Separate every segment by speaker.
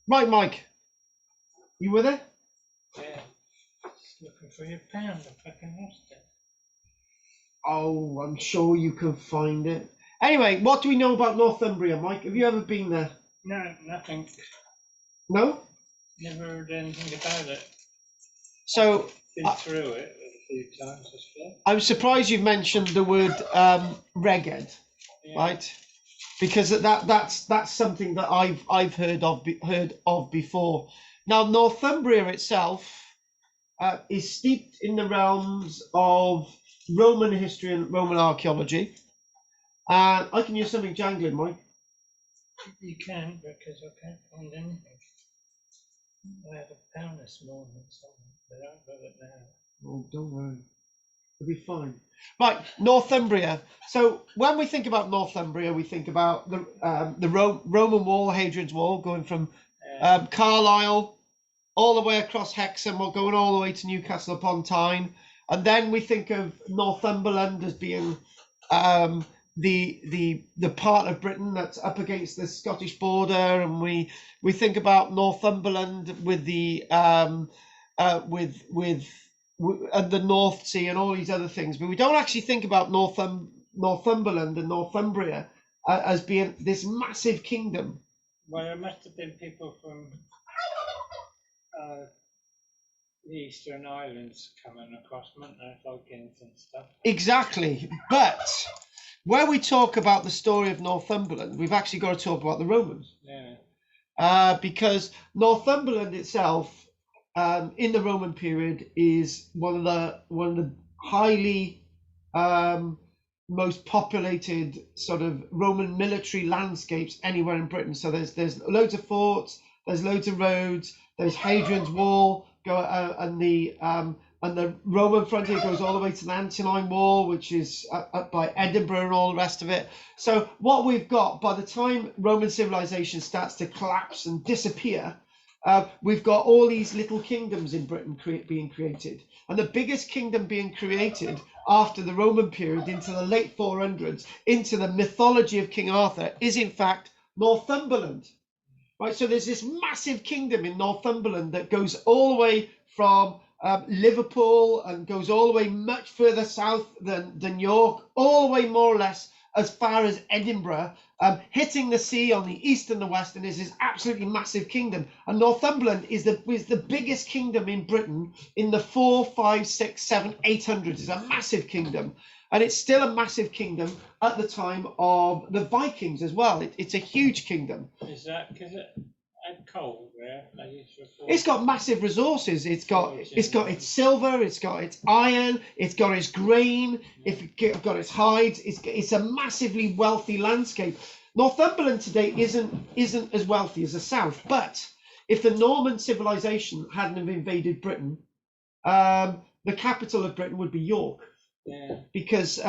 Speaker 1: Right, Mike, you with it?
Speaker 2: Yeah. Just looking for your pen. I fucking lost it.
Speaker 1: Oh, I'm sure you can find it. Anyway, what do we know about Northumbria, Mike? Have you ever been there?
Speaker 2: No, nothing.
Speaker 1: No?
Speaker 2: Never heard anything about it.
Speaker 1: So
Speaker 2: Been through it a few times, I suppose.
Speaker 1: I'm surprised you've mentioned the word reggae,
Speaker 2: Yeah.
Speaker 1: right? Because that's something that I've heard of before. Now, Northumbria itself is steeped in the realms of Roman history and Roman archaeology. And I can use something jangling, Mike.
Speaker 2: You can, because I can't find anything. I had a pen this morning, but I haven't got it now.
Speaker 1: Oh, don't worry. It'll be fine. Right, Northumbria. So when we think about Northumbria, we think about the Roman wall, Hadrian's Wall, going from Carlisle all the way across Hexham, or going all the way to Newcastle upon Tyne, and then we think of Northumberland as being the part of Britain that's up against the Scottish border, and we think about Northumberland with the and the North Sea and all these other things, but we don't actually think about Northumberland and Northumbria as being this massive kingdom.
Speaker 2: Well, there must have been people from the Eastern Islands coming across, weren't there, Vikings and stuff.
Speaker 1: Exactly, but where we talk about the story of Northumberland, we've actually got to talk about the Romans.
Speaker 2: Yeah.
Speaker 1: Because Northumberland itself, in the Roman period, is one of the highly most populated sort of Roman military landscapes anywhere in Britain. So there's loads of forts, there's loads of roads, there's Hadrian's Wall, and the Roman frontier goes all the way to the Antonine Wall, which is up by Edinburgh and all the rest of it. So what we've got, by the time Roman civilization starts to collapse and disappear, we've got all these little kingdoms in Britain being created. And the biggest kingdom being created after the Roman period, into the late 400s, into the mythology of King Arthur, is in fact Northumberland. Right, so there's this massive kingdom in Northumberland that goes all the way from Liverpool and goes all the way much further south than York, all the way more or less as far as Edinburgh, hitting the sea on the east and the west, and is this absolutely massive kingdom. And Northumberland is the biggest kingdom in Britain in the 400s, 500s, 600s, 700s, 800s. It's a massive kingdom. And it's still a massive kingdom at the time of the Vikings as well. It's a huge kingdom.
Speaker 2: Is that because it had coal there?
Speaker 1: It's got massive resources. It's got its silver. It's got its iron. It's got its grain. It's got its hides. It's a massively wealthy landscape. Northumberland today isn't as wealthy as the south. But if the Norman civilization hadn't have invaded Britain, the capital of Britain would be York.
Speaker 2: Yeah.
Speaker 1: Because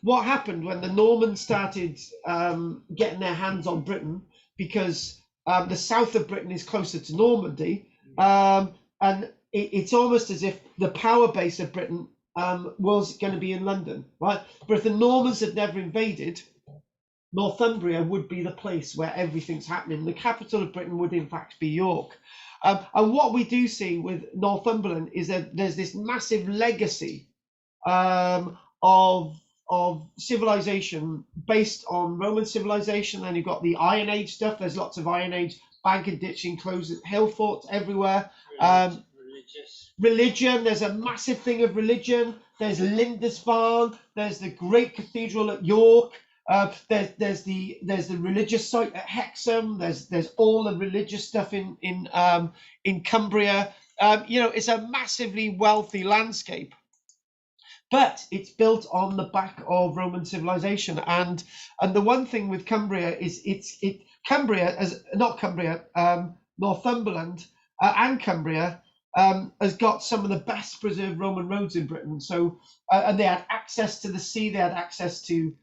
Speaker 1: what happened when the Normans started getting their hands on Britain, because the south of Britain is closer to Normandy, and it's almost as if the power base of Britain was going to be in London, right? But if the Normans had never invaded, Northumbria would be the place where everything's happening. The capital of Britain would in fact be York. And what we do see with Northumberland is that there's this massive legacy of civilization based on Roman civilization. And you've got the Iron Age stuff. There's lots of Iron Age bank and ditching, closed hill forts everywhere. Religion. There's a massive thing of religion. There's Lindisfarne. There's the great cathedral at York. There's the religious site at Hexham. There's all the religious stuff in Cumbria. It's a massively wealthy landscape. But it's built on the back of Roman civilization, and the one thing with Cumbria is Northumberland and Cumbria has got some of the best preserved Roman roads in Britain. So and they had access to the sea, they had access to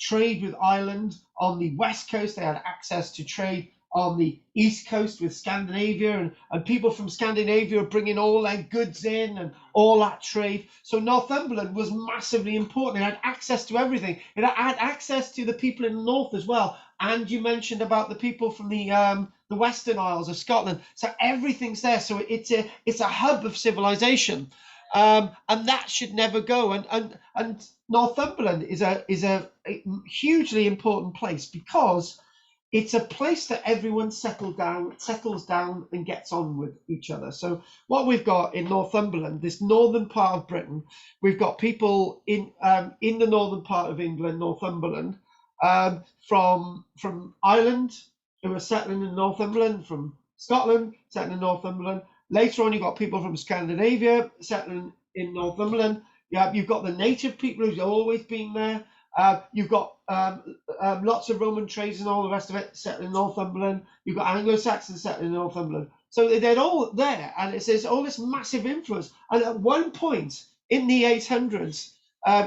Speaker 1: trade with Ireland on the west coast, they had access to trade on the east coast with Scandinavia, and people from Scandinavia are bringing all their goods in and all that trade. So Northumberland was massively important. It had access to everything. It had access to the people in the north as well. And you mentioned about the people from the Western Isles of Scotland. So everything's there. So it's a hub of civilization, and that should never go. And Northumberland is a hugely important place because it's a place that everyone settles down and gets on with each other. So what we've got in Northumberland, this northern part of Britain, we've got people in the northern part of England, Northumberland, from Ireland who are settling in Northumberland, from Scotland settling in Northumberland. Later on, you've got people from Scandinavia settling in Northumberland. Yeah, you've got the native people who've always been there. You've got lots of Roman trades and all the rest of it settling in Northumberland. You've got Anglo-Saxons settling in Northumberland. So they're all there, and there's all this massive influence. And at one point in the 800s,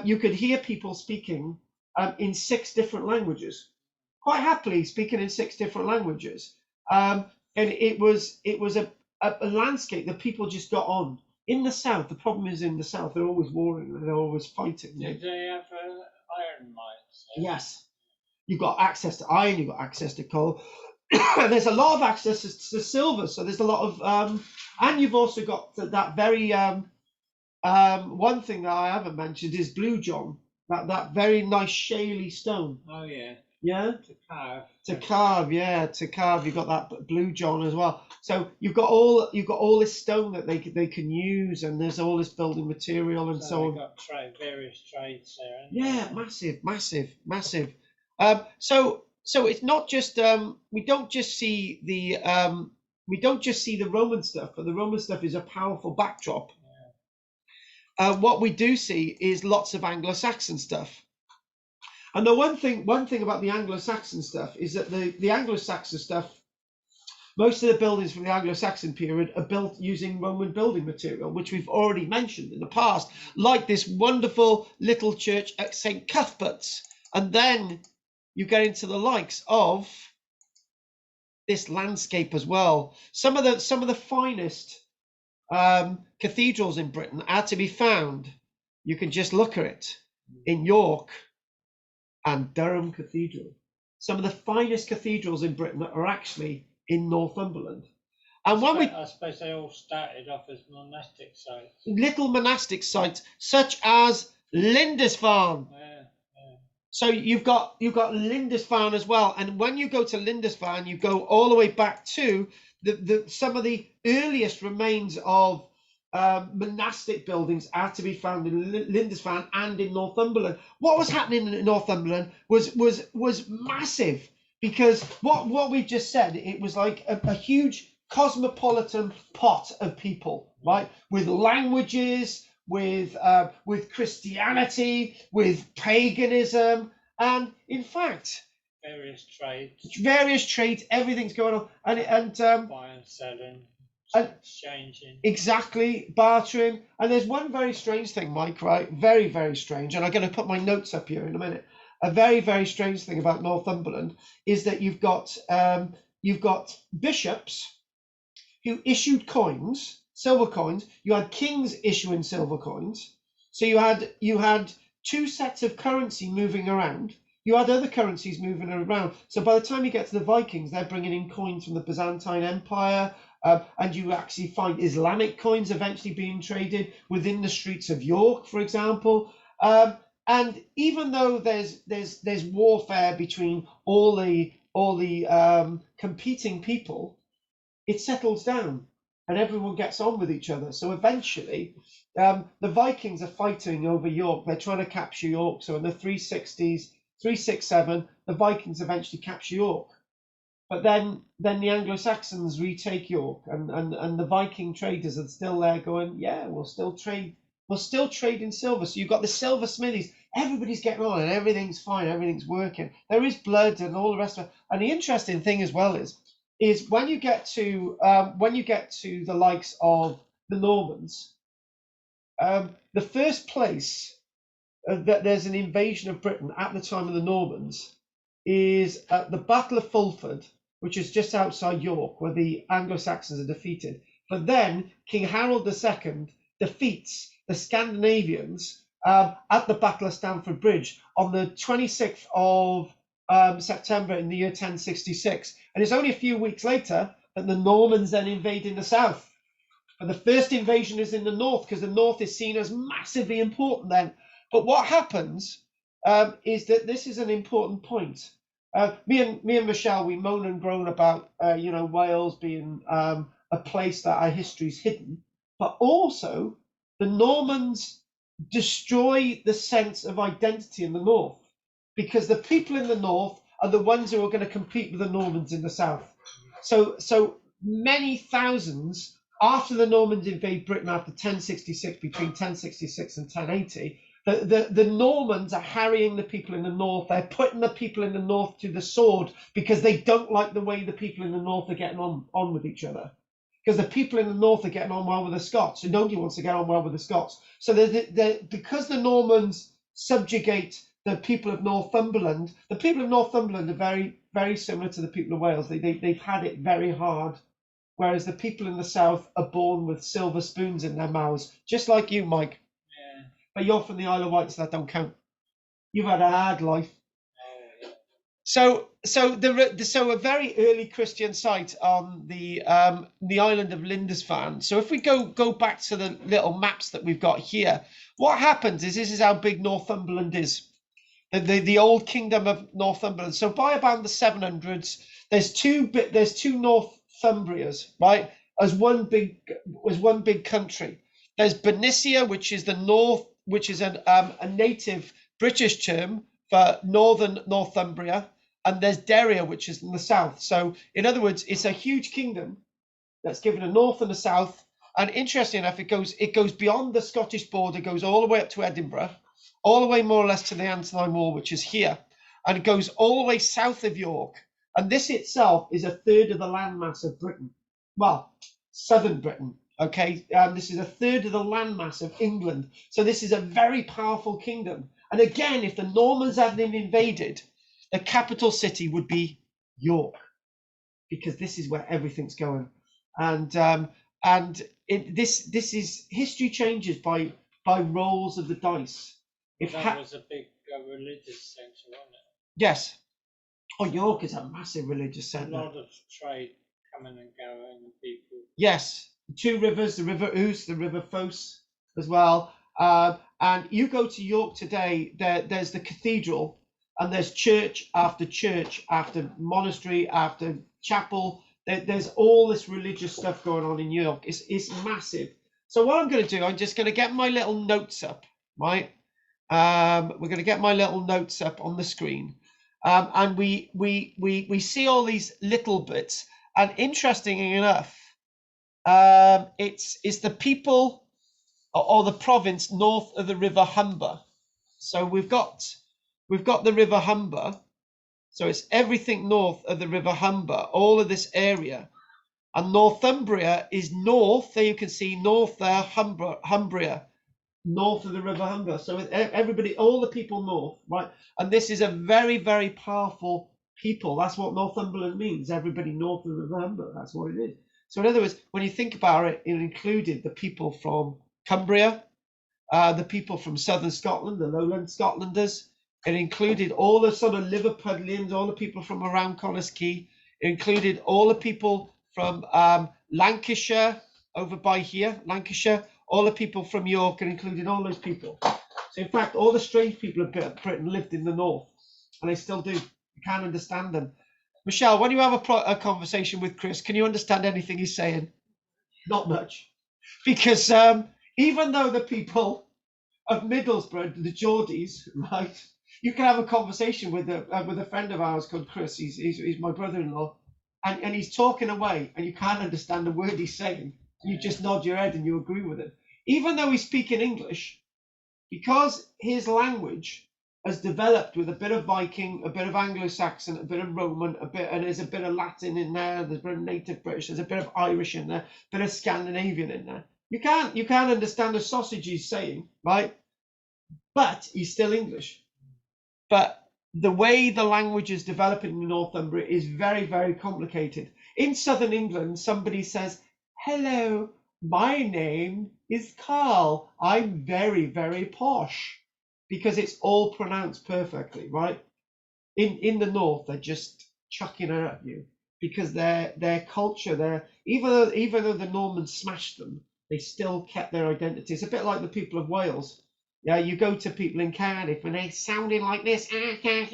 Speaker 1: you could hear people speaking in 6 different languages, quite happily speaking in 6 different languages. And it was a landscape that people just got on. In the south, the problem is in the south, they're always warring, they're always fighting.
Speaker 2: Did they have iron mines?
Speaker 1: Yes. You've got access to iron, you've got access to coal, and there's a lot of access to silver. So there's a lot of, and you've also got that very, one thing that I haven't mentioned is Blue John, that very nice shaly stone.
Speaker 2: Oh yeah.
Speaker 1: Yeah.
Speaker 2: To carve.
Speaker 1: To carve. You've got that Blue John as well. So you've got all this stone that they can use, and there's all this building material and so on.
Speaker 2: Got various trades there.
Speaker 1: Yeah, massive. So it's not just we don't just see the Roman stuff, but the Roman stuff is a powerful backdrop. Yeah. What we do see is lots of Anglo-Saxon stuff. And the one thing about the Anglo-Saxon stuff is that the Anglo-Saxon stuff, most of the buildings from the Anglo-Saxon period are built using Roman building material, which we've already mentioned in the past, like this wonderful little church at St. Cuthbert's. And then you get into the likes of this landscape as well. Some of the finest cathedrals in Britain are to be found. You can just look at it in York and Durham Cathedral. Some of the finest cathedrals in Britain are actually in Northumberland. And
Speaker 2: I suppose they all started off as monastic sites.
Speaker 1: Little monastic sites, such as Lindisfarne.
Speaker 2: Yeah.
Speaker 1: So you've got Lindisfarne as well. And when you go to Lindisfarne, you go all the way back to some of the earliest remains of monastic buildings are to be found in Lindisfarne and in Northumberland. What was happening in Northumberland was massive, because what we've just said, it was like a huge cosmopolitan pot of people, right, with languages, with Christianity, with paganism, and in fact various trades, everything's going on, and
Speaker 2: buying, selling, exchanging.
Speaker 1: Exactly, bartering. And there's one very strange thing, Mike, right? Very, very strange. And I'm going to put my notes up here in a minute. A very, very strange thing about Northumberland is that you've got bishops who issued coins, silver coins. You had kings issuing silver coins. So you had 2 sets of currency moving around. You had other currencies moving around. So by the time you get to the Vikings, they're bringing in coins from the Byzantine Empire. And you actually find Islamic coins eventually being traded within the streets of York, for example. And even though there's warfare between all the competing people, it settles down and everyone gets on with each other. So eventually, the Vikings are fighting over York. They're trying to capture York. So in the 360s, 367, the Vikings eventually capture York. But then the Anglo-Saxons retake York, and the Viking traders are still there going, yeah, we'll still trade in silver. So you've got the silver smithies. Everybody's getting on and everything's fine, everything's working. There is blood and all the rest of it. And the interesting thing as well is when you get to the likes of the Normans, the first place that there's an invasion of Britain at the time of the Normans is at the Battle of Fulford, which is just outside York, where the Anglo-Saxons are defeated. But then King Harold II defeats the Scandinavians at the Battle of Stamford Bridge on the 26th of September in the year 1066. And it's only a few weeks later that the Normans then invade in the south. And the first invasion is in the north because the north is seen as massively important then. But what happens is that this is an important point. Me and Michelle, we moan and groan about Wales being a place that our history is hidden, but also the Normans destroy the sense of identity in the north because the people in the north are the ones who are going to compete with the Normans in the south. So many thousands after the Normans invade Britain after 1066, between 1066 and 1080, the Normans are harrying the people in the north. They're putting the people in the north to the sword because they don't like the way the people in the north are getting on with each other. Because the people in the north are getting on well with the Scots, and nobody wants to get on well with the Scots. So because the Normans subjugate the people of Northumberland, the people of Northumberland are very, very similar to the people of Wales. They've had it very hard. Whereas the people in the south are born with silver spoons in their mouths, just like you, Mike.
Speaker 2: Yeah.
Speaker 1: But you're from the Isle of Wight, so that don't count. You've had a hard life.
Speaker 2: Yeah.
Speaker 1: So a very early Christian site on the island of Lindisfarne. So if we go back to the little maps that we've got here, what happens is this is how big Northumberland is. The old kingdom of Northumberland. So by about the 700s, there's two Northumbrias, right? As one big country. There's Bernicia, which is the north, which is a native British term for northern Northumbria, and there's Deria, which is in the south. So in other words, it's a huge kingdom that's given a north and a south. And interesting enough, it goes beyond the Scottish border, goes all the way up to Edinburgh, all the way more or less to the Antonine Wall, which is here, and it goes all the way south of York. And this itself is a third of the landmass of Britain. Well, southern Britain, okay? This is a third of the landmass of England. So this is a very powerful kingdom. And again, if the Normans hadn't invaded, the capital city would be York, because this is where everything's going. And this is history changes by rolls of the dice.
Speaker 2: That was a big religious centre, wasn't it?
Speaker 1: Yes. Oh, York is a massive religious centre.
Speaker 2: A lot of trade coming and going, and people.
Speaker 1: Yes, the two rivers, the River Ouse, the River Foss as well. And you go to York today, there's the cathedral, and there's church after monastery after chapel. There's all this religious stuff going on in York. It's massive. So what I'm going to do, I'm just going to get my little notes up, right? We're going to get my little notes up on the screen, and we see all these little bits. And interestingly enough, it's the people or the province north of the River Humber. So we've got the River Humber. So it's everything north of the River Humber, all of this area. And Northumbria is north. There you can see north there, Humbria, north of the River Humber. So everybody, all the people north, right? And this is a very, very powerful people. That's what Northumberland means. Everybody north of the River Humber. That's what it is. So in other words, when you think about it, it included the people from Cumbria, the people from southern Scotland, the lowland Scotlanders. It included all the sort of Liverpudlians, all the people from around Connaskey. It included all the people from Lancashire, over by here, Lancashire. All the people from York, and included all those people. So in fact, all the strange people of Britain lived in the north, and they still do. You can't understand them. Michelle, when you have a conversation with Chris, can you understand anything he's saying? Not much. Because even though the people of Middlesbrough, the Geordies, right, you can have a conversation with a friend of ours called Chris. He's my brother-in-law, and he's talking away, and you can't understand the word he's saying. You just nod your head and you agree with it. Even though he's speaking English, because his language has developed with a bit of Viking, a bit of Anglo-Saxon, a bit of Roman, and there's a bit of Latin in there, there's a bit of native British, there's a bit of Irish in there, a bit of Scandinavian in there. You can't understand the sausage he's saying, right? But he's still English. But the way the language is developing in Northumbria is very, very complicated. In southern England, somebody says, "Hello, my name is Carl. I'm very, very posh," because it's all pronounced perfectly, right? in the north, they're just chucking it at you because their culture, even though the Normans smashed them, they still kept their identity. It's a bit like the people of Wales. Yeah, you go to people in Cardiff and they sounding like this, Cardiff Park.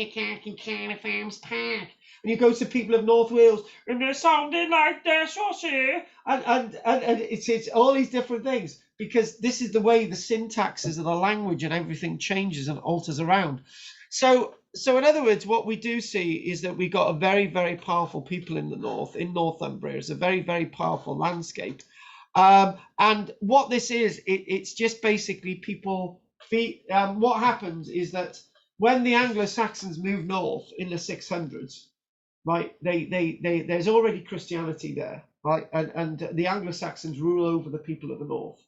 Speaker 1: And you go to people of North Wales and they're sounding like this, what's here? And it's all these different things because this is the way the syntaxes of the language and everything changes and alters around. So in other words, what we do see is that we got a very, very powerful people in the north, in Northumbria. It's a very, very powerful landscape. And what this is, it's just basically people. What happens is that when the Anglo-Saxons moved north in the 600s, right, there's already Christianity there, right, and the Anglo-Saxons rule over the people of the north,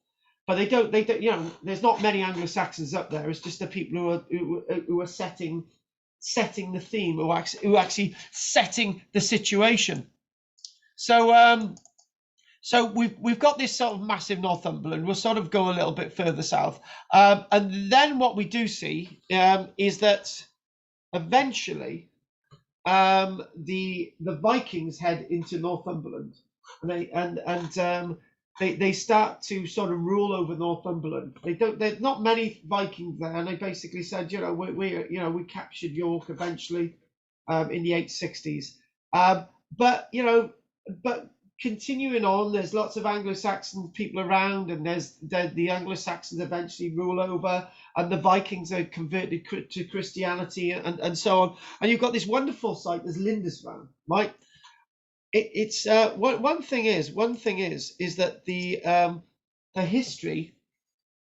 Speaker 1: but they don't, there's not many Anglo-Saxons up there. It's just the people who are setting the theme, who are actually setting the situation. So we've got this sort of massive Northumberland. We'll sort of go a little bit further south, and then what we do see is that eventually the Vikings head into Northumberland, and they start to sort of rule over Northumberland. There's not many Vikings there, and they basically said, we captured York eventually in the 860s, but continuing on, there's lots of Anglo-Saxon people around, and the Anglo-Saxons eventually rule over, and the Vikings are converted to Christianity, and so on. And you've got this wonderful site, there's Lindisfarne, right? It's one thing is that the history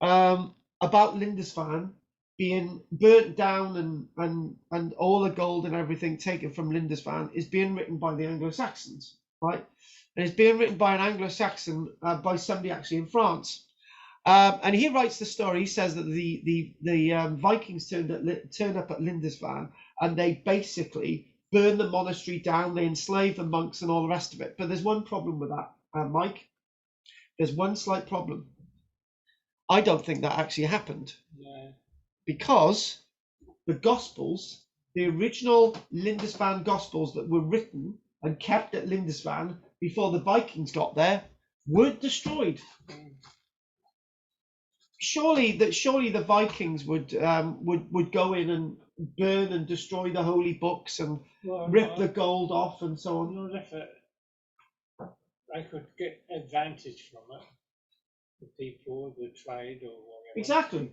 Speaker 1: about Lindisfarne being burnt down and all the gold and everything taken from Lindisfarne is being written by the Anglo-Saxons, right? And it's being written by an Anglo-Saxon, by somebody actually in France. And he writes the story. He says that the Vikings turned up at Lindisfarne, and they basically burned the monastery down. They enslaved the monks and all the rest of it. But there's one problem with that, Mike. There's one slight problem. I don't think that actually happened.
Speaker 2: Yeah.
Speaker 1: Because the Gospels, the original Lindisfarne Gospels that were written and kept at Lindisfarne before the Vikings got there, weren't destroyed. Surely the Vikings would go in and burn and destroy the holy books and rip the gold off and so on.
Speaker 2: Not if I could get advantage from it, the people, the trade, or whatever.
Speaker 1: Exactly.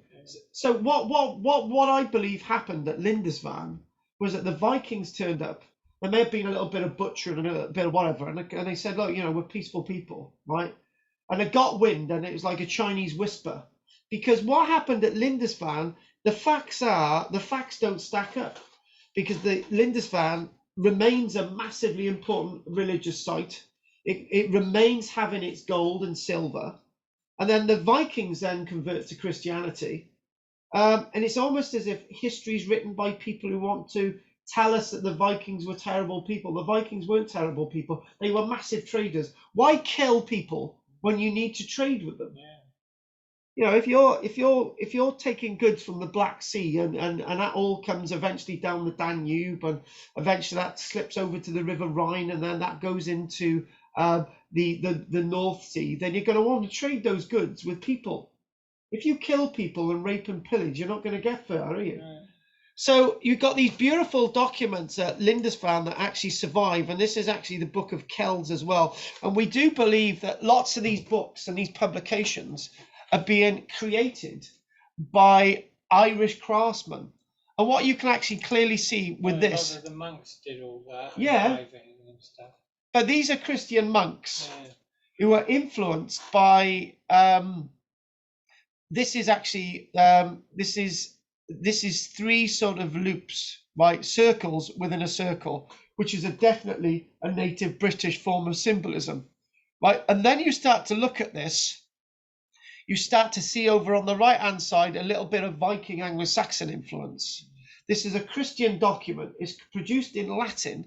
Speaker 1: So what I believe happened at Lindisfarne was that the Vikings turned up. There may have been a little bit of butchering and a bit of whatever, and they said, look, we're peaceful people, right? And it got wind, and it was like a Chinese whisper. Because what happened at Lindisfarne, the facts don't stack up. Because the Lindisfarne remains a massively important religious site. It remains having its gold and silver. And then the Vikings then convert to Christianity. And it's almost as if history is written by people who want to tell us that the Vikings were terrible people. The Vikings weren't terrible people. They were massive traders. Why kill people when you need to trade with them?
Speaker 2: Yeah.
Speaker 1: If you're taking goods from the Black Sea and that all comes eventually down the Danube, and eventually that slips over to the River Rhine, and then that goes into the North Sea, then you're going to want to trade those goods with people. If you kill people and rape and pillage, you're not going to get far, are you?
Speaker 2: Right.
Speaker 1: So you've got these beautiful documents at Lindisfarne that actually survive, and this is actually the Book of Kells as well. And we do believe that lots of these books and these publications are being created by Irish craftsmen. And what you can actually clearly see with this,
Speaker 2: a lot of the monks did all that.
Speaker 1: Yeah.
Speaker 2: And stuff.
Speaker 1: But these are Christian monks
Speaker 2: Yeah.
Speaker 1: who are influenced by. This is actually this is three sort of loops, right? Circles within a circle, which is definitely a native British form of symbolism, right? And then you start to look at this, you start to see over on the right-hand side a little bit of Viking Anglo-Saxon influence. This is a Christian document. It's produced in Latin,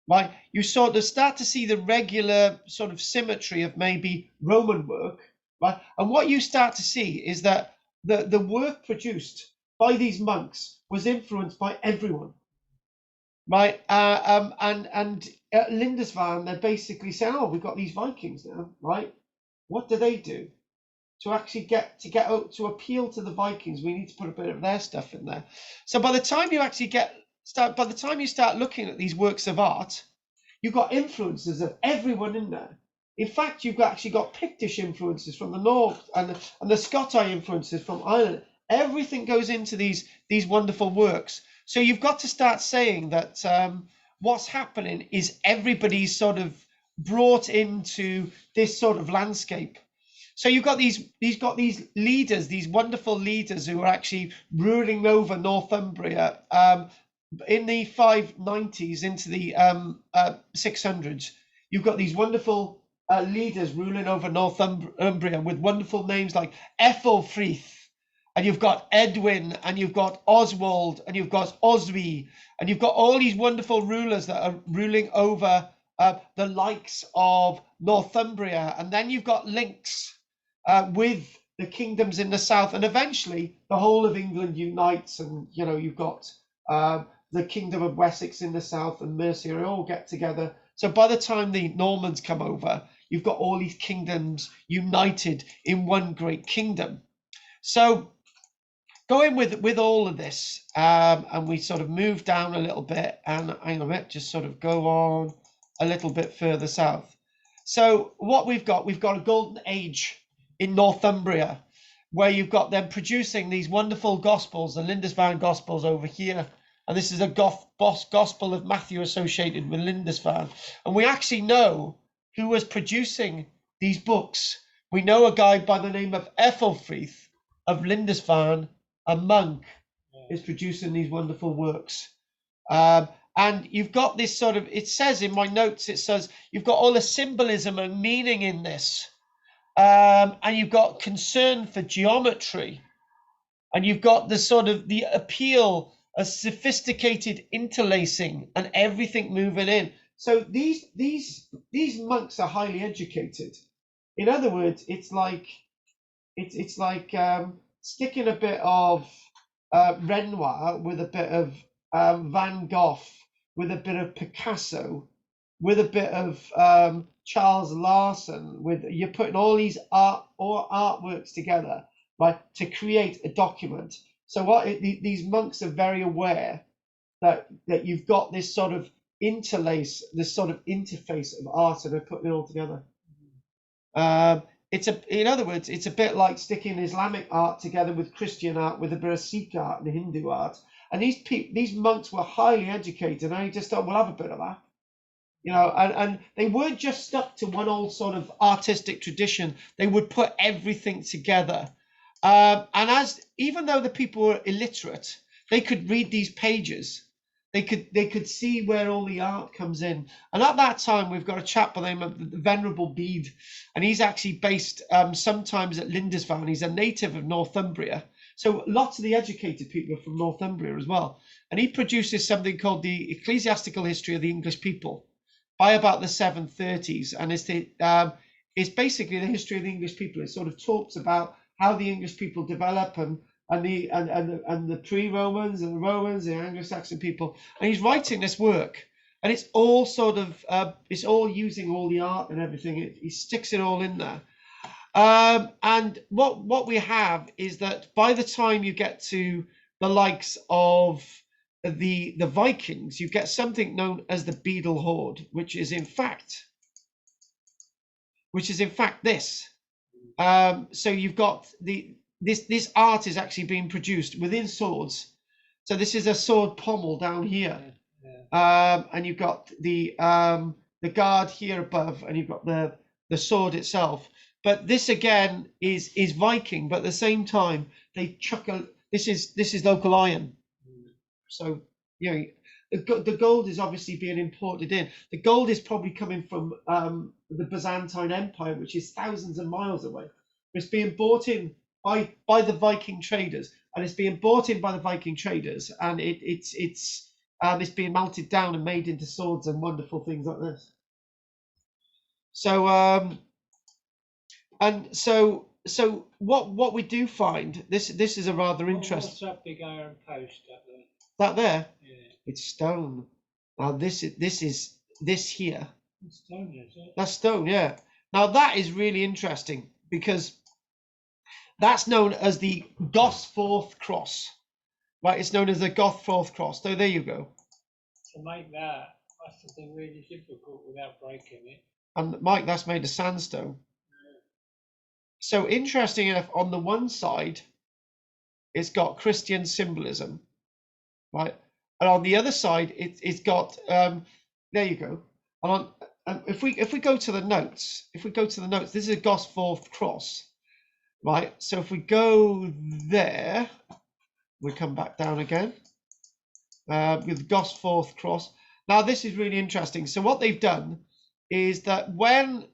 Speaker 1: right? You sort of start to see the regular sort of symmetry of maybe Roman work, right? And what you start to see is that the work produced by these monks was influenced by everyone. right? And at Lindisfarne, they're basically saying, "Oh, we've got these Vikings now, right? What do they do to actually to appeal to the Vikings? We need to put a bit of their stuff in there." So by the time you actually by the time you start looking at these works of art, you've got influences of everyone in there. In fact, you've actually got Pictish influences from the north and the Scotai influences from Ireland. Everything goes into these wonderful works. So you've got to start saying that what's happening is everybody's sort of brought into this sort of landscape. So you've got these leaders, these wonderful leaders who are actually ruling over Northumbria in the 590s into the 600s. You've got these wonderful leaders ruling over Northumbria with wonderful names like Ethelfrith, and you've got Edwin, and you've got Oswald, and you've got Oswy, and you've got all these wonderful rulers that are ruling over the likes of Northumbria, and then you've got links with the kingdoms in the south, and eventually the whole of England unites, and you've got the kingdom of Wessex in the south and Mercia all get together. So by the time the Normans come over, you've got all these kingdoms united in one great kingdom. So going with all of this, and we sort of move down a little bit, and hang on a minute, just sort of go on a little bit further south. So what we've got a golden age in Northumbria, where you've got them producing these wonderful gospels, the Lindisfarne gospels over here. And this is a gospel of Matthew associated with Lindisfarne. And we actually know who was producing these books. We know a guy by the name of Ethelfrith of Lindisfarne, a monk, is producing these wonderful works. And you've got this sort of, it says in my notes, it says, you've got all the symbolism and meaning in this. And you've got concern for geometry. And you've got the sort of the appeal, a sophisticated interlacing and everything moving in. So these monks are highly educated. In other words, it's like sticking a bit of Renoir with a bit of Van Gogh, with a bit of Picasso, with a bit of Charles Larson. You're putting all these artworks together, right, to create a document. So these monks are very aware that you've got this sort of interlace, this sort of interface of art, and they're putting it all together. In other words, it's a bit like sticking Islamic art together with Christian art, with a bit of Sikh art and Hindu art. And these monks were highly educated, and they just thought, we'll have a bit of that. And they weren't just stuck to one old sort of artistic tradition. They would put everything together. And even though the people were illiterate, they could read these pages. They could see where all the art comes in. And at that time, we've got a chap by the name of the Venerable Bede, and he's actually based sometimes at Lindisfarne. He's a native of Northumbria. So lots of the educated people are from Northumbria as well. And he produces something called the Ecclesiastical History of the English People by about the 730s. And it's basically the history of the English people. It sort of talks about how the English people develop and the pre-Romans and the Romans, the Anglo-Saxon people, and he's writing this work, and it's all sort of it's all using all the art and everything. He sticks it all in there, and what we have is that by the time you get to the likes of the Vikings, you get something known as the Beadle Horde, which is in fact this. So you've got this art is actually being produced within swords. So this is a sword pommel down here, and you've got the guard here above, and you've got the sword itself. But this again is Viking, but at the same time they chuck this is local iron. So the gold is obviously being imported in. The gold is probably coming from the Byzantine Empire, which is thousands of miles away. It's being bought in by the Viking traders, and it's being bought in by the Viking traders, and it's being melted down and made into swords and wonderful things like this. So so what we do find, this is a rather interesting.
Speaker 2: What's that big iron post up there?
Speaker 1: That there?
Speaker 2: Yeah.
Speaker 1: It's stone. Now this here.
Speaker 2: It's stone, is it?
Speaker 1: That's stone, yeah. Now that is really interesting because that's known as the Gosforth cross. Right, it's known as the Gosforth cross. So there you go.
Speaker 2: To make that must have been really difficult without breaking it.
Speaker 1: And Mike, that's made of sandstone. So interesting enough, on the one side, it's got Christian symbolism, right? And on the other side, it's got there you go. And if we go to the notes, this is a Gosforth cross, right? So if we go there, we come back down again with Gosforth cross. Now this is really interesting. So what they've done is that when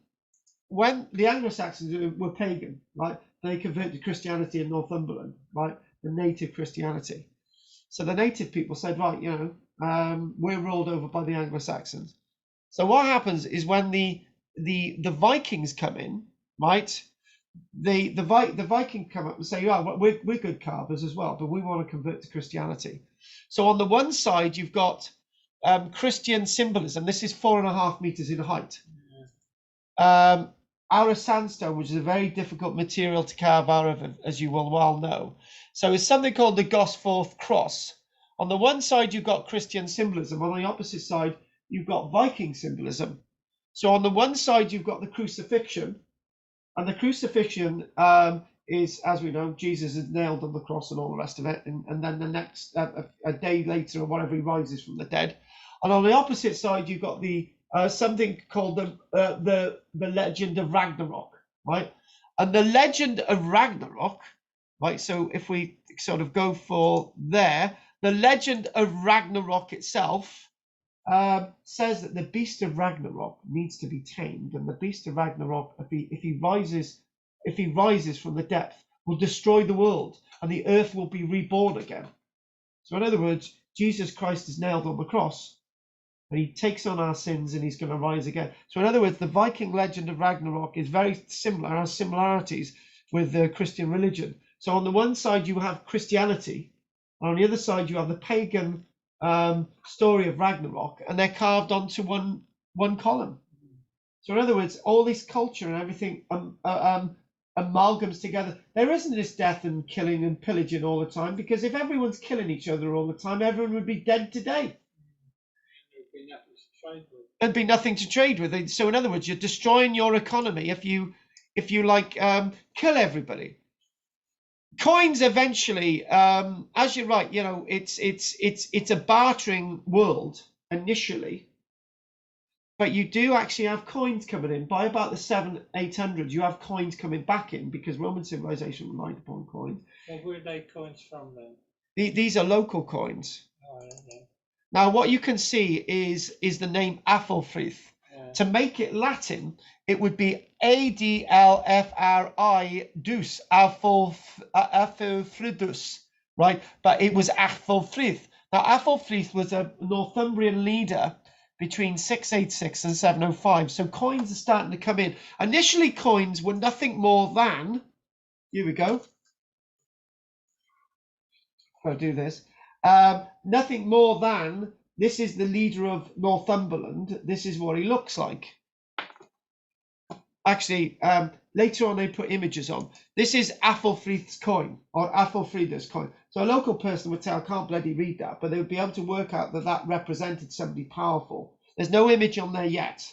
Speaker 1: the Anglo-Saxons were pagan, right, they converted to Christianity in Northumberland, right, the native Christianity. So the native people said, right, we're ruled over by the Anglo-Saxons. So what happens is when the Vikings come in, right, the Vikings come up and say, well, we're good carvers as well, but we want to convert to Christianity. So on the one side, you've got Christian symbolism. This is 4.5 meters in height. Out of sandstone, which is a very difficult material to carve out of, as you will well know. So it's something called the Gosforth cross. On the one side, you've got Christian symbolism. On the opposite side, you've got Viking symbolism. So on the one side, you've got the crucifixion. And the crucifixion is, as we know, Jesus is nailed on the cross and all the rest of it. And then the next, a day later or whatever, he rises from the dead. And on the opposite side, you've got the something called the legend of Ragnarok, right? And the legend of Ragnarok, right? So if we sort of go for there, the legend of Ragnarok itself says that the beast of Ragnarok needs to be tamed, and the beast of Ragnarok, if he rises from the depth, will destroy the world, and the earth will be reborn again. So in other words, Jesus Christ is nailed on the cross. And he takes on our sins and he's going to rise again. So in other words, the Viking legend of Ragnarok is very similar, has similarities with the Christian religion. So on the one side, you have Christianity. And on the other side, you have the pagan story of Ragnarok. And they're carved onto one column. So in other words, all this culture and everything amalgams together. There isn't this death and killing and pillaging all the time, because if everyone's killing each other all the time, everyone would be dead today. There'd be nothing to trade with. So in other words, you're destroying your economy if you kill everybody. Coins eventually, as you're right, it's a bartering world initially, but you do actually have coins coming in. By about the 700-800s, you have coins coming back in, because Roman civilization relied upon coins.
Speaker 2: Well, where are they coins from then?
Speaker 1: These are local coins.
Speaker 2: Oh, I don't know.
Speaker 1: Now, what you can see is the name Athelfrith.
Speaker 2: Yeah.
Speaker 1: To make it Latin, it would be Adlfridus, Athelfridus, right? But it was Athelfrith. Now, Athelfrith was a Northumbrian leader between 686 and 705. So coins are starting to come in. Initially, coins were nothing more than, here we go. I'll do this. Nothing more than, this is the leader of Northumberland. This is what he looks like. Actually, later on they put images on. This is Athelfrith's coin, or Athelfrida's coin. So a local person would say, I can't bloody read that, but they would be able to work out that that represented somebody powerful. There's no image on there yet.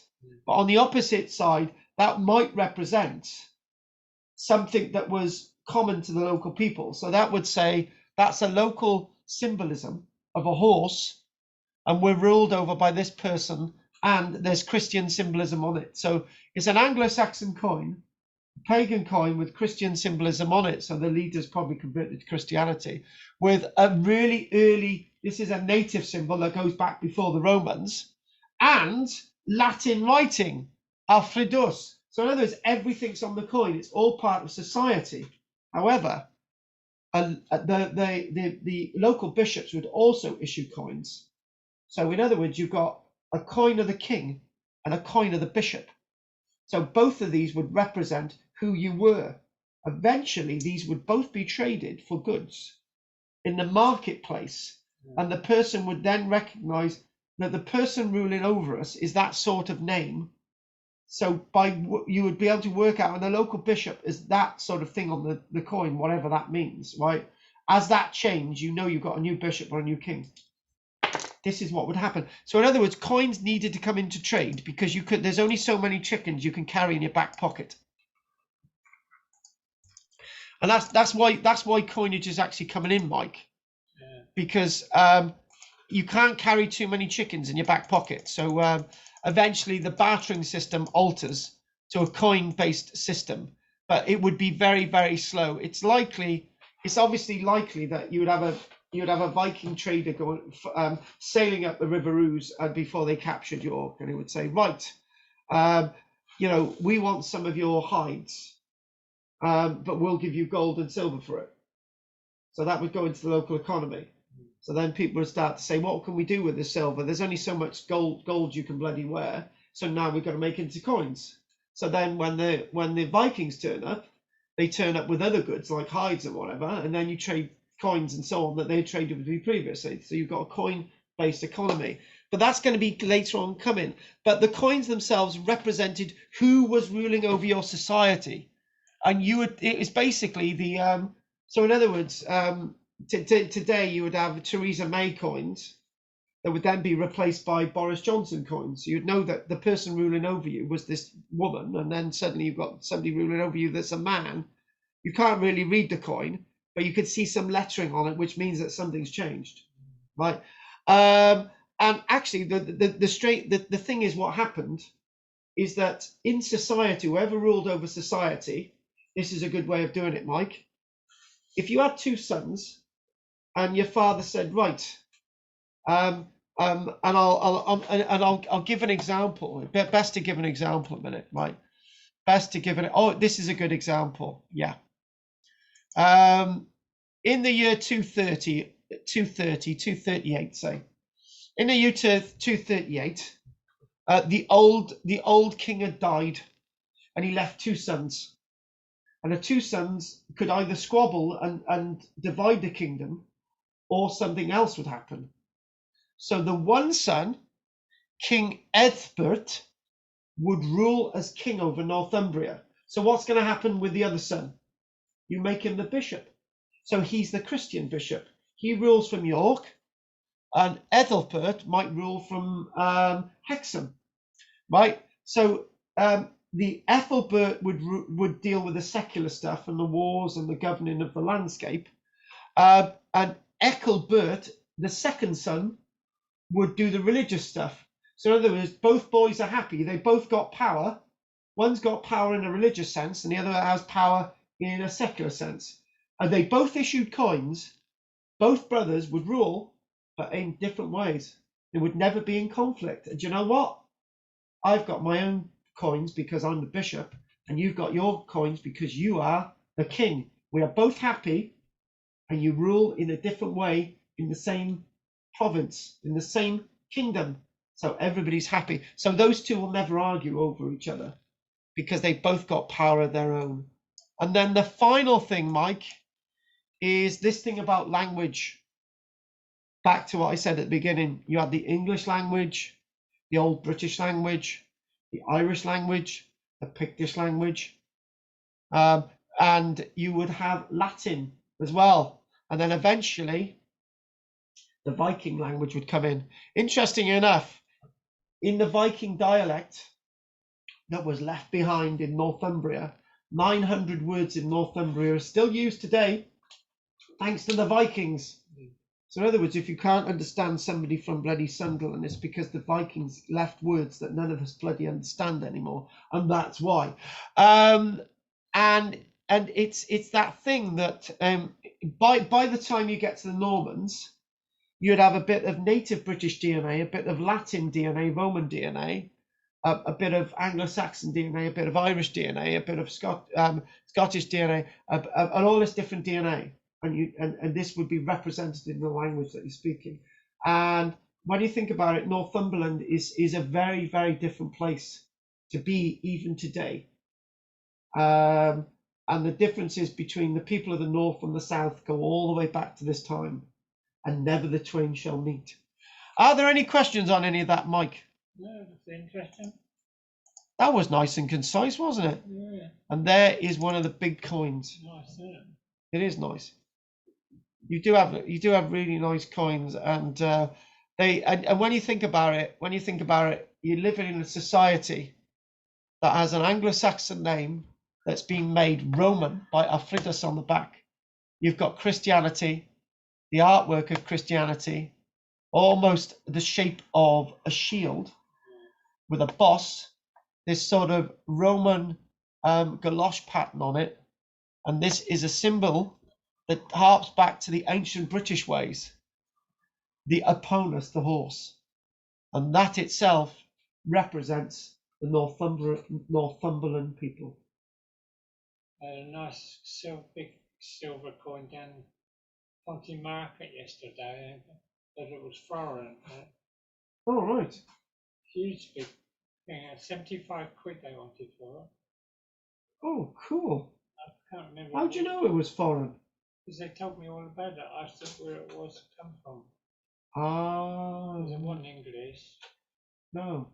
Speaker 1: But on the opposite side, that might represent something that was common to the local people. So that would say that's a local symbolism of a horse, and we're ruled over by this person, and there's Christian symbolism on it. So it's an Anglo-Saxon coin, a pagan coin with Christian symbolism on it. So the leaders probably converted to Christianity with a really early, this is a native symbol that goes back before the Romans, and Latin writing, Alfredus. So in other words, everything's on the coin. It's all part of society. However, the local bishops would also issue coins. So in other words, you've got a coin of the king and a coin of the bishop. So both of these would represent who you were. Eventually, these would both be traded for goods in the marketplace, and the person would then recognize that the person ruling over us is that sort of name. So you would be able to work out, and the local bishop is that sort of thing on the coin, whatever that means, right? As that change, you know you've got a new bishop or a new king. This is what would happen. So in other words, coins needed to come into trade because there's only so many chickens you can carry in your back pocket. And that's why coinage is actually coming in, Mike. Yeah. Because you can't carry too many chickens in your back pocket. So eventually the bartering system alters to a coin-based system, but it would be very, very slow. It's obviously likely that you would have a Viking trader going sailing up the River Ouse before they captured York, and he would say, right, we want some of your hides, but we'll give you gold and silver for it. So that would go into the local economy. So then people would start to say, what can we do with the silver? There's only so much gold you can bloody wear. So now we've got to make it into coins. So then when the Vikings turn up, they turn up with other goods like hides and whatever, and then you trade coins and so on that they traded with you previously. So you've got a coin-based economy. But that's going to be later on coming. But the coins themselves represented who was ruling over your society. And it was basically the... so in other words... today you would have Theresa May coins that would then be replaced by Boris Johnson coins. So you'd know that the person ruling over you was this woman, and then suddenly you've got somebody ruling over you that's a man. You can't really read the coin, but you could see some lettering on it, which means that something's changed, right? And actually, the thing is, what happened is that in society, whoever ruled over society, this is a good way of doing it, Mike. If you had two sons, and your father said, right, and I'll give an example. Best to give an example a minute, right? Best to give it. Oh, this is a good example. Yeah. In the year 238, say. In the year 238, the old king had died, and he left two sons. And the two sons could either squabble and divide the kingdom, or something else would happen. So the one son, King Eadbert, would rule as king over Northumbria. So what's going to happen with the other son? You make him the bishop. So he's the Christian bishop. He rules from York, and Ethelbert might rule from Hexham, right? So the Ethelbert would deal with the secular stuff and the wars and the governing of the landscape, and Ethelbert, the second son, would do the religious stuff. So in other words, both boys are happy. They both got power. One's got power in a religious sense, and the other has power in a secular sense. And they both issued coins. Both brothers would rule, but in different ways. They would never be in conflict. And do you know what? I've got my own coins because I'm the bishop, and you've got your coins because you are the king. We are both happy, and you rule in a different way in the same province, in the same kingdom. So everybody's happy. So those two will never argue over each other because they both got power of their own. And then the final thing, Mike, is this thing about language. Back to what I said at the beginning. You had the English language, the Old British language, the Irish language, the Pictish language, and you would have Latin as well. And then eventually, the Viking language would come in. Interesting enough, in the Viking dialect that was left behind in Northumbria, 900 words in Northumbria are still used today, thanks to the Vikings. So in other words, if you can't understand somebody from bloody Sunderland, it's because the Vikings left words that none of us bloody understand anymore, and that's why. And it's that thing that by the time you get to the Normans, you'd have a bit of native British DNA, a bit of Latin DNA, Roman DNA, a bit of Anglo-Saxon DNA, a bit of Irish DNA, a bit of Scottish DNA, and all this different DNA. And this would be represented in the language that you're speaking. And when you think about it, Northumberland is a very, very different place to be even today. And the differences between the people of the north and the south go all the way back to this time, and never the twain shall meet. Are there any questions on any of that, Mike?
Speaker 2: No, that's interesting.
Speaker 1: That was nice and concise, wasn't it?
Speaker 2: Yeah,
Speaker 1: And there is one of the big coins.
Speaker 2: nice, isn't it?
Speaker 1: It is nice. You do have really nice coins, and and when you think about it, you're living in a society that has an Anglo-Saxon name that's been made Roman by Aphrodite on the back. You've got Christianity, the artwork of Christianity, almost the shape of a shield with a boss, this sort of Roman galosh pattern on it. And this is a symbol that harps back to the ancient British ways, the Eponus, the horse. And that itself represents the Northumberland people.
Speaker 2: A nice big silver coin down Ponty Market yesterday, but it was foreign.
Speaker 1: Oh, right.
Speaker 2: Huge big thing, 75 quid they wanted for it.
Speaker 1: Oh, cool.
Speaker 2: I can't remember.
Speaker 1: How do you know it was foreign?
Speaker 2: Because they told me all about it. I asked them where it was come from.
Speaker 1: Ah.
Speaker 2: It wasn't English.
Speaker 1: No.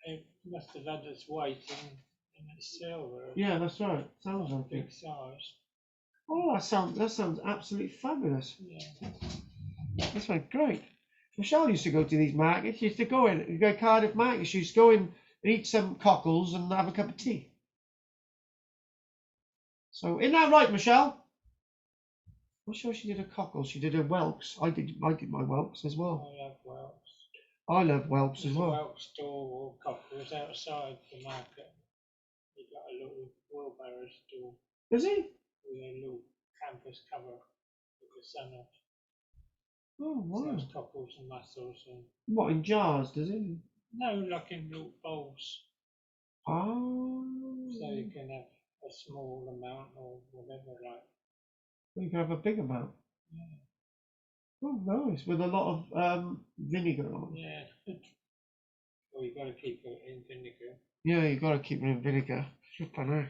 Speaker 2: It must have had its weight in its silver.
Speaker 1: Yeah, that's right. Sounds like
Speaker 2: big
Speaker 1: it.
Speaker 2: size.
Speaker 1: Oh, that sounds absolutely fabulous.
Speaker 2: Yeah.
Speaker 1: That sounds great. Michelle used to go to these markets. She used to go Cardiff market. She used to go in and eat some cockles and have a cup of tea. So, isn't that right, Michelle? I'm sure she did a cockle. She did a whelks. I did my whelks as well.
Speaker 2: I love whelks.
Speaker 1: I love whelks as well.
Speaker 2: There's a whelk store or cockles outside the market. He got a little wheelbarrow store.
Speaker 1: Is he?
Speaker 2: With a little canvas cover with the sun off.
Speaker 1: Oh, wow.
Speaker 2: Sells cockles and mussels and.
Speaker 1: What, in jars, does he?
Speaker 2: No, like in little bowls.
Speaker 1: Oh.
Speaker 2: So you can have a small amount or whatever, like.
Speaker 1: You can have a big amount.
Speaker 2: Yeah.
Speaker 1: Oh, nice. With a lot of vinegar on.
Speaker 2: Yeah. Well, you've got to keep it in vinegar.
Speaker 1: Yeah, you've got to keep it in vinegar.
Speaker 2: I don't know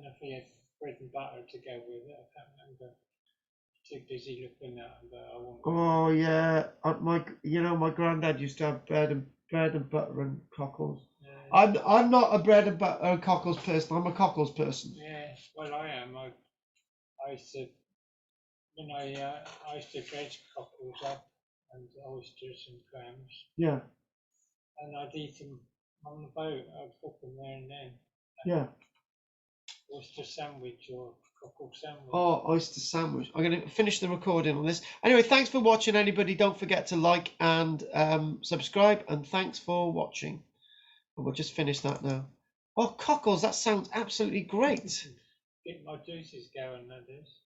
Speaker 2: if he had bread and butter to go with it. I can't remember. Too busy looking at it, but I won't.
Speaker 1: Oh yeah, my granddad used to have bread and butter and cockles. Yeah. I'm not a bread and butter and cockles person. I'm a cockles person.
Speaker 2: Yeah, well I am. I used to I used to dredge cockles up and oysters and clams.
Speaker 1: Yeah.
Speaker 2: And I'd eat them on the boat. I'd cook them there and then.
Speaker 1: Yeah.
Speaker 2: Oyster sandwich or cockle sandwich.
Speaker 1: Oh, oyster sandwich. I'm going to finish the recording on this. Anyway, thanks for watching, anybody. Don't forget to like and subscribe. And thanks for watching. And we'll just finish that now. Oh, cockles, that sounds absolutely great.
Speaker 2: Get my juices going, that is.